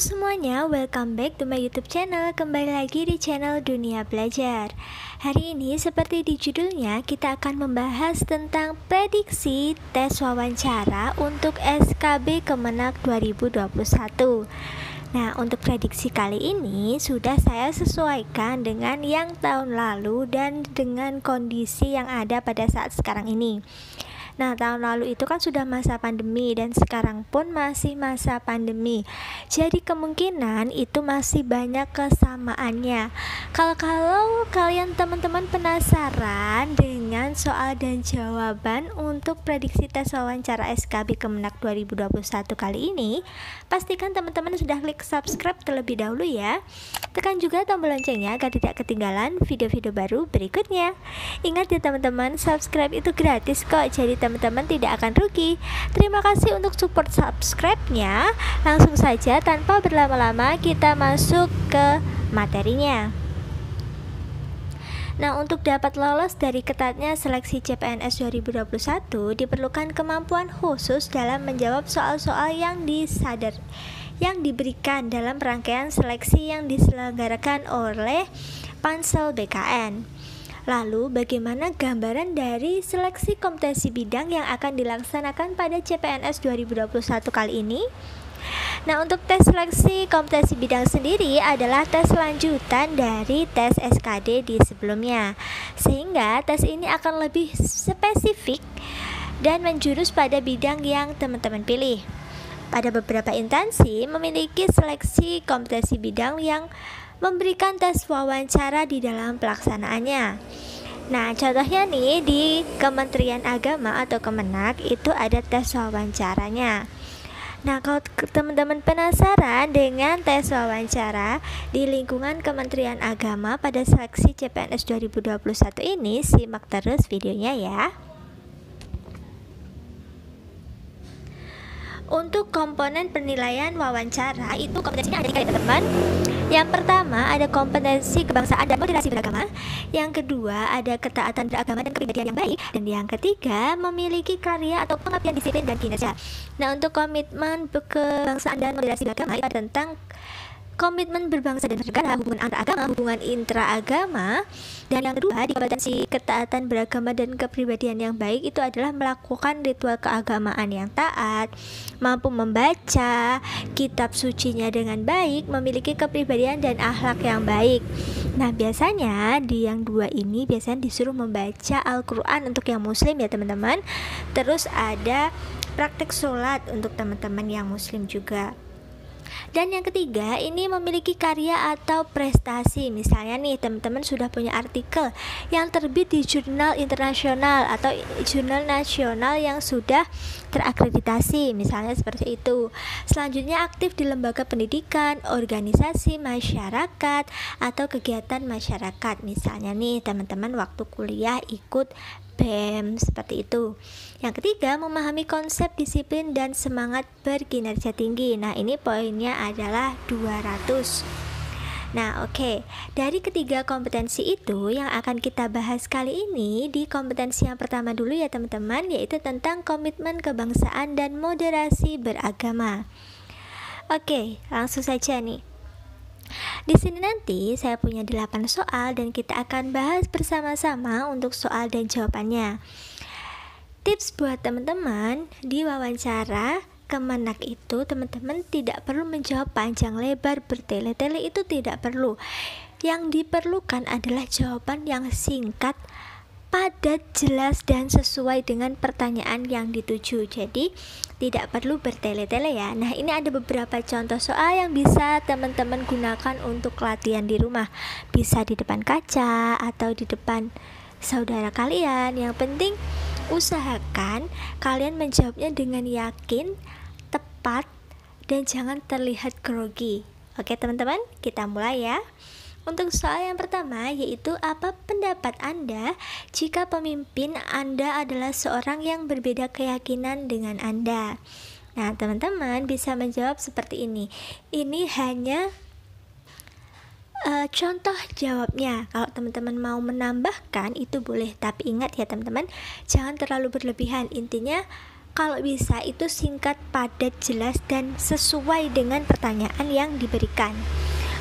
semuanya, welcome back to my YouTube channel. Kembali lagi di channel Dunia Belajar. Hari ini seperti di judulnya, kita akan membahas tentang prediksi tes wawancara untuk SKB Kemenak 2021. Nah, untuk prediksi kali ini sudah saya sesuaikan dengan yang tahun lalu dan dengan kondisi yang ada pada saat sekarang ini. Nah, tahun lalu itu kan sudah masa pandemi dan sekarang pun masih masa pandemi. Jadi kemungkinan itu masih banyak kesamaannya. Kalau kalian teman-teman penasaran dengan soal dan jawaban untuk prediksi tes wawancara SKB Kemenak 2021 kali ini, pastikan teman-teman sudah klik subscribe terlebih dahulu ya. Tekan juga tombol loncengnya agar tidak ketinggalan video-video baru berikutnya. Ingat ya teman-teman, subscribe itu gratis kok, jadi teman-teman tidak akan rugi. Terima kasih untuk support subscribe-nya. Langsung saja tanpa berlama-lama kita masuk ke materinya. Nah, untuk dapat lolos dari ketatnya seleksi CPNS 2021 diperlukan kemampuan khusus dalam menjawab soal-soal yang diberikan dalam rangkaian seleksi yang diselenggarakan oleh Pansel BKN. Lalu, bagaimana gambaran dari seleksi kompetensi bidang yang akan dilaksanakan pada CPNS 2021 kali ini? Nah, untuk tes seleksi kompetensi bidang sendiri adalah tes lanjutan dari tes SKD di sebelumnya, sehingga tes ini akan lebih spesifik dan menjurus pada bidang yang teman-teman pilih. Pada beberapa instansi memiliki seleksi kompetensi bidang yang memberikan tes wawancara di dalam pelaksanaannya. Nah, contohnya nih di Kementerian Agama atau Kemenak itu ada tes wawancaranya. Nah, kalau teman-teman penasaran dengan tes wawancara di lingkungan Kementerian Agama pada seleksi CPNS 2021 ini, simak terus videonya ya. Untuk komponen penilaian wawancara itu kompetensinya ada 3 ya teman-teman. Yang pertama ada kompetensi kebangsaan dan moderasi beragama. Yang kedua ada ketaatan beragama dan kepribadian yang baik. Dan yang ketiga memiliki karya atau pengabdian disiplin dan kinerja. Nah, untuk komitmen kebangsaan dan moderasi beragama itu tentang komitmen berbangsa dan bernegara, hubungan antar agama, hubungan intraagama. Dan yang kedua di kompetensi ketaatan beragama dan kepribadian yang baik itu adalah melakukan ritual keagamaan yang taat, mampu membaca kitab sucinya dengan baik, memiliki kepribadian dan akhlak yang baik. Nah, biasanya di yang dua ini biasanya disuruh membaca Al-Quran untuk yang muslim ya teman-teman. Terus ada praktek sholat untuk teman-teman yang muslim juga. Dan yang ketiga ini memiliki karya atau prestasi. Misalnya nih teman-teman sudah punya artikel yang terbit di jurnal internasional atau jurnal nasional yang sudah terakreditasi, misalnya seperti itu. Selanjutnya aktif di lembaga pendidikan, organisasi masyarakat atau kegiatan masyarakat. Misalnya nih teman-teman waktu kuliah ikut BEM seperti itu. Yang ketiga, memahami konsep disiplin dan semangat berkinerja tinggi. Nah, ini poinnya adalah 200. Nah, oke. Dari ketiga kompetensi itu yang akan kita bahas kali ini di kompetensi yang pertama dulu ya teman-teman, yaitu tentang komitmen kebangsaan dan moderasi beragama. Oke, langsung saja nih. Di sini nanti saya punya 8 soal dan kita akan bahas bersama-sama untuk soal dan jawabannya. Tips buat teman-teman di wawancara Kemenak itu teman-teman tidak perlu menjawab panjang lebar bertele-tele, itu tidak perlu. Yang diperlukan adalah jawaban yang singkat, padat, jelas dan sesuai dengan pertanyaan yang dituju. Jadi tidak perlu bertele-tele ya. Nah, ini ada beberapa contoh soal yang bisa teman-teman gunakan untuk latihan di rumah. Bisa di depan kaca atau di depan saudara kalian. Yang penting usahakan kalian menjawabnya dengan yakin, tepat, dan jangan terlihat grogi. Oke teman-teman, kita mulai ya. Untuk soal yang pertama yaitu apa pendapat Anda jika pemimpin Anda adalah seorang yang berbeda keyakinan dengan Anda? Nah, teman-teman bisa menjawab seperti ini. Ini hanya contoh jawabnya. Kalau teman-teman mau menambahkan itu boleh, tapi ingat ya teman-teman, jangan terlalu berlebihan. Intinya Kalau bisa itu singkat, padat, jelas, dan sesuai dengan pertanyaan yang diberikan.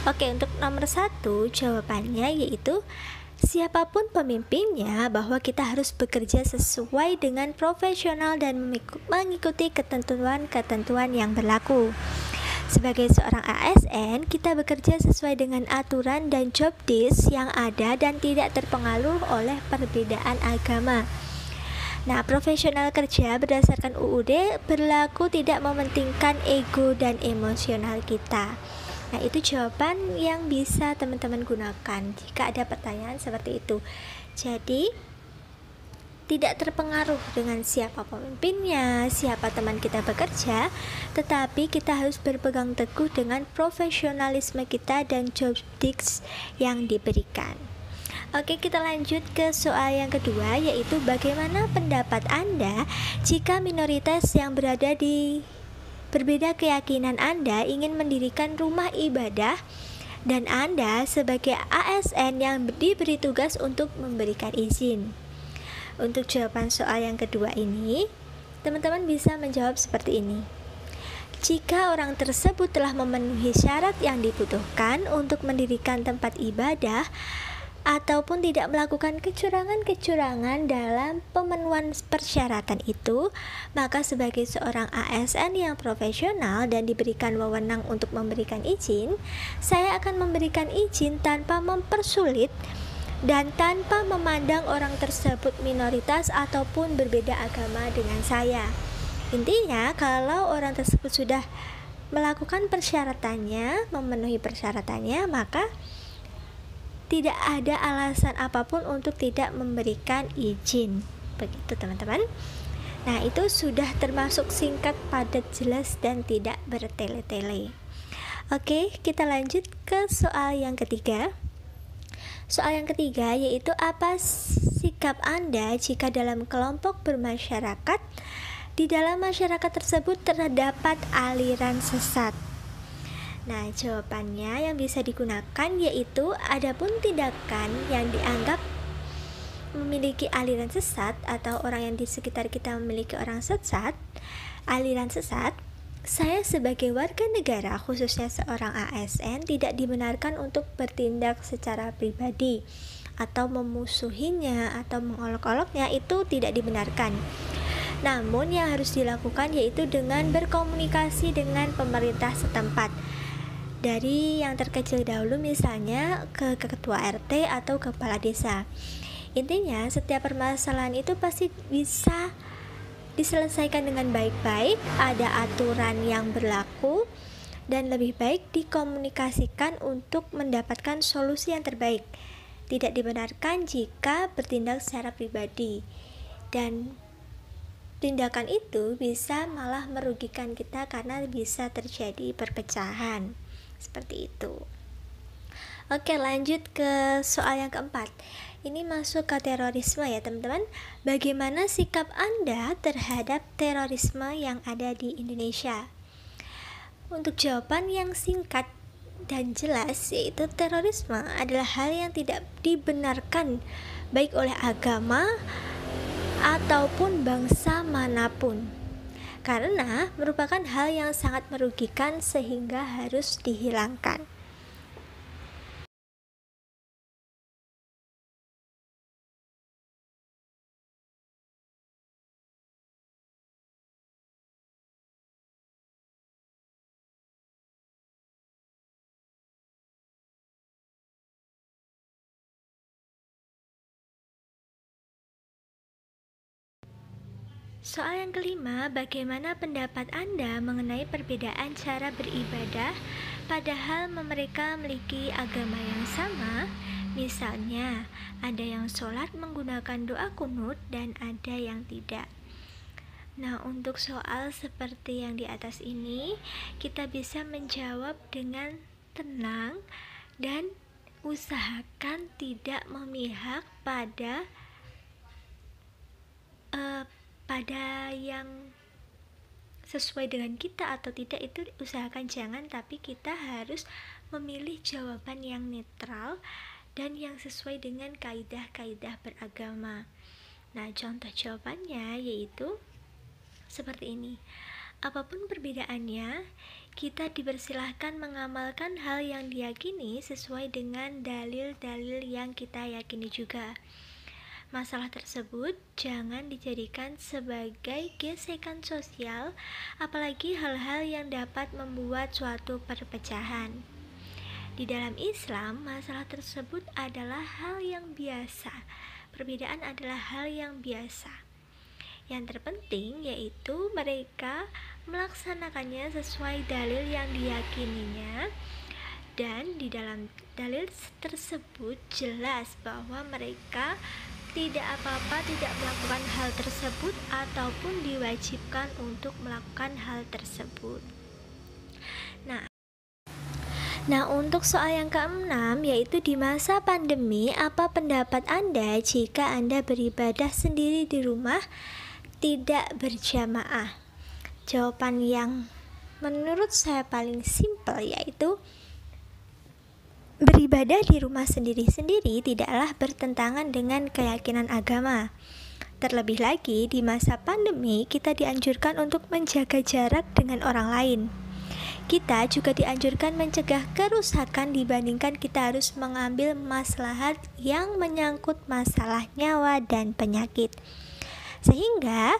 Oke, untuk nomor 1 jawabannya yaitu siapapun pemimpinnya, bahwa kita harus bekerja sesuai dengan profesional dan mengikuti ketentuan-ketentuan yang berlaku. Sebagai seorang ASN, kita bekerja sesuai dengan aturan dan job desk yang ada dan tidak terpengaruh oleh perbedaan agama. Nah, profesional kerja berdasarkan UUD berlaku tidak mementingkan ego dan emosional kita. Nah, itu jawaban yang bisa teman-teman gunakan jika ada pertanyaan seperti itu. Jadi, tidak terpengaruh dengan siapa pemimpinnya, siapa teman kita bekerja, tetapi kita harus berpegang teguh dengan profesionalisme kita dan job desk yang diberikan. Oke, kita lanjut ke soal yang kedua, yaitu bagaimana pendapat Anda jika minoritas yang berada di berbeda keyakinan Anda ingin mendirikan rumah ibadah dan Anda sebagai ASN yang diberi tugas untuk memberikan izin. Untuk jawaban soal yang kedua ini, teman-teman bisa menjawab seperti ini. Jika orang tersebut telah memenuhi syarat yang dibutuhkan untuk mendirikan tempat ibadah ataupun tidak melakukan kecurangan-kecurangan dalam pemenuhan persyaratan itu, maka sebagai seorang ASN yang profesional dan diberikan wewenang untuk memberikan izin, saya akan memberikan izin tanpa mempersulit dan tanpa memandang orang tersebut minoritas ataupun berbeda agama dengan saya. Intinya, kalau orang tersebut sudah melakukan persyaratannya, memenuhi persyaratannya, maka tidak ada alasan apapun untuk tidak memberikan izin. Begitu teman-teman. Nah, itu sudah termasuk singkat, padat, jelas, dan tidak bertele-tele. Oke, kita lanjut ke soal yang ketiga. Soal yang ketiga yaitu apa sikap Anda jika dalam kelompok bermasyarakat, di dalam masyarakat tersebut terdapat aliran sesat. Nah, jawabannya yang bisa digunakan yaitu adapun tindakan yang dianggap memiliki aliran sesat atau orang yang di sekitar kita memiliki aliran sesat, saya sebagai warga negara, khususnya seorang ASN, tidak dibenarkan untuk bertindak secara pribadi atau memusuhinya atau mengolok-oloknya, itu tidak dibenarkan. Namun yang harus dilakukan yaitu dengan berkomunikasi dengan pemerintah setempat. Dari yang terkecil dahulu, misalnya ke ketua RT atau kepala desa. Intinya setiap permasalahan itu pasti bisa diselesaikan dengan baik-baik, ada aturan yang berlaku, dan lebih baik dikomunikasikan untuk mendapatkan solusi yang terbaik. Tidak dibenarkan jika bertindak secara pribadi, dan tindakan itu bisa malah merugikan kita karena bisa terjadi perpecahan. Seperti itu. Oke, lanjut ke soal yang keempat. Ini masuk ke terorisme ya teman-teman. Bagaimana sikap Anda terhadap terorisme yang ada di Indonesia? Untuk jawaban yang singkat dan jelas, yaitu terorisme adalah hal yang tidak dibenarkan baik oleh agama ataupun bangsa manapun, karena merupakan hal yang sangat merugikan sehingga harus dihilangkan. Soal yang kelima, bagaimana pendapat Anda mengenai perbedaan cara beribadah padahal mereka memiliki agama yang sama? Misalnya, ada yang sholat menggunakan doa kunut dan ada yang tidak. Nah, untuk soal seperti yang di atas ini, kita bisa menjawab dengan tenang dan usahakan tidak memihak pada yang sesuai dengan kita atau tidak, itu usahakan jangan, tapi kita harus memilih jawaban yang netral dan yang sesuai dengan kaidah-kaidah beragama. Nah, contoh jawabannya yaitu seperti ini. Apapun perbedaannya, kita dipersilahkan mengamalkan hal yang diyakini sesuai dengan dalil-dalil yang kita yakini juga. Masalah tersebut jangan dijadikan sebagai gesekan sosial, apalagi hal-hal yang dapat membuat suatu perpecahan. Di dalam Islam, masalah tersebut adalah hal yang biasa. Perbedaan adalah hal yang biasa. Yang terpenting yaitu mereka melaksanakannya sesuai dalil yang diyakininya, dan di dalam dalil tersebut jelas bahwa mereka tidak apa-apa tidak melakukan hal tersebut ataupun diwajibkan untuk melakukan hal tersebut. Nah, untuk soal yang keenam, yaitu di masa pandemi, apa pendapat Anda jika Anda beribadah sendiri di rumah, tidak berjamaah? Jawaban yang menurut saya paling simpel yaitu beribadah di rumah sendiri-sendiri tidaklah bertentangan dengan keyakinan agama. Terlebih lagi di masa pandemi, kita dianjurkan untuk menjaga jarak dengan orang lain. Kita juga dianjurkan mencegah kerusakan dibandingkan kita harus mengambil maslahat yang menyangkut masalah nyawa dan penyakit. Sehingga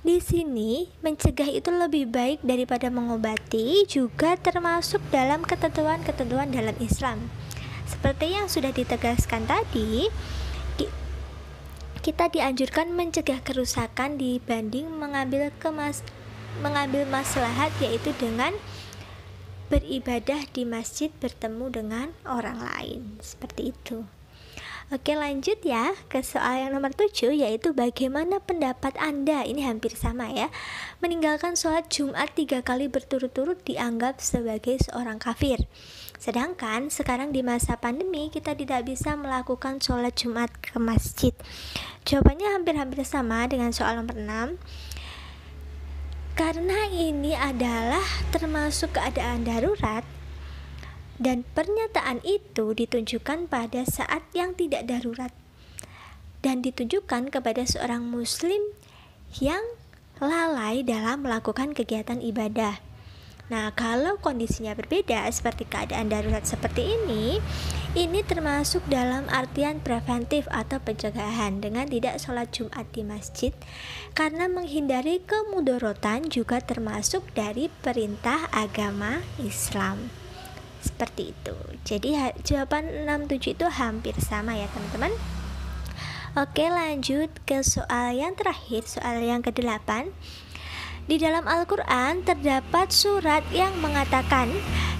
di sini mencegah itu lebih baik daripada mengobati, juga termasuk dalam ketentuan-ketentuan dalam Islam. Seperti yang sudah ditegaskan tadi, kita dianjurkan mencegah kerusakan dibanding mengambil maslahat, yaitu dengan beribadah di masjid bertemu dengan orang lain. Seperti itu. Oke, lanjut ya ke soal yang nomor 7, yaitu bagaimana pendapat Anda? Ini hampir sama ya. Meninggalkan sholat Jumat 3 kali berturut-turut dianggap sebagai seorang kafir. Sedangkan sekarang di masa pandemi kita tidak bisa melakukan sholat Jumat ke masjid. Jawabannya hampir-hampir sama dengan soal nomor 6. Karena ini adalah termasuk keadaan darurat, dan pernyataan itu ditunjukkan pada saat yang tidak darurat dan ditujukan kepada seorang muslim yang lalai dalam melakukan kegiatan ibadah. Nah, kalau kondisinya berbeda seperti keadaan darurat seperti ini termasuk dalam artian preventif atau pencegahan dengan tidak sholat Jumat di masjid, karena menghindari kemudorotan juga termasuk dari perintah agama Islam. Seperti itu. Jadi jawaban 6-7 itu hampir sama ya teman-teman. Oke, lanjut ke soal yang terakhir, soal yang ke-8. Di dalam Al-Quran terdapat surat yang mengatakan,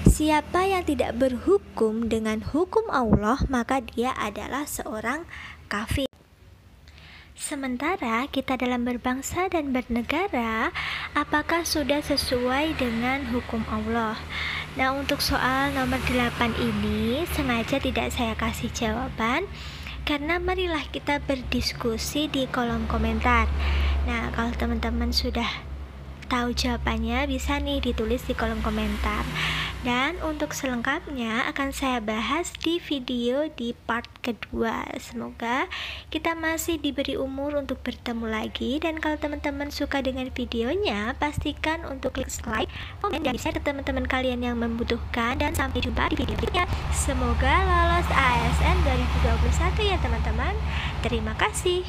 siapa yang tidak berhukum dengan hukum Allah, maka dia adalah seorang kafir. Sementara kita dalam berbangsa dan bernegara, apakah sudah sesuai dengan hukum Allah? Nah, untuk soal nomor 8 ini sengaja tidak saya kasih jawaban, karena marilah kita berdiskusi di kolom komentar. Nah, kalau teman-teman sudah tahu jawabannya, bisa nih ditulis di kolom komentar. Dan untuk selengkapnya akan saya bahas di video di part kedua. Semoga kita masih diberi umur untuk bertemu lagi. Dan kalau teman-teman suka dengan videonya, pastikan untuk klik like, komen, dan share ke teman-teman kalian yang membutuhkan. Dan sampai jumpa di video berikutnya. Semoga lolos ASN 2021 ya teman-teman. Terima kasih.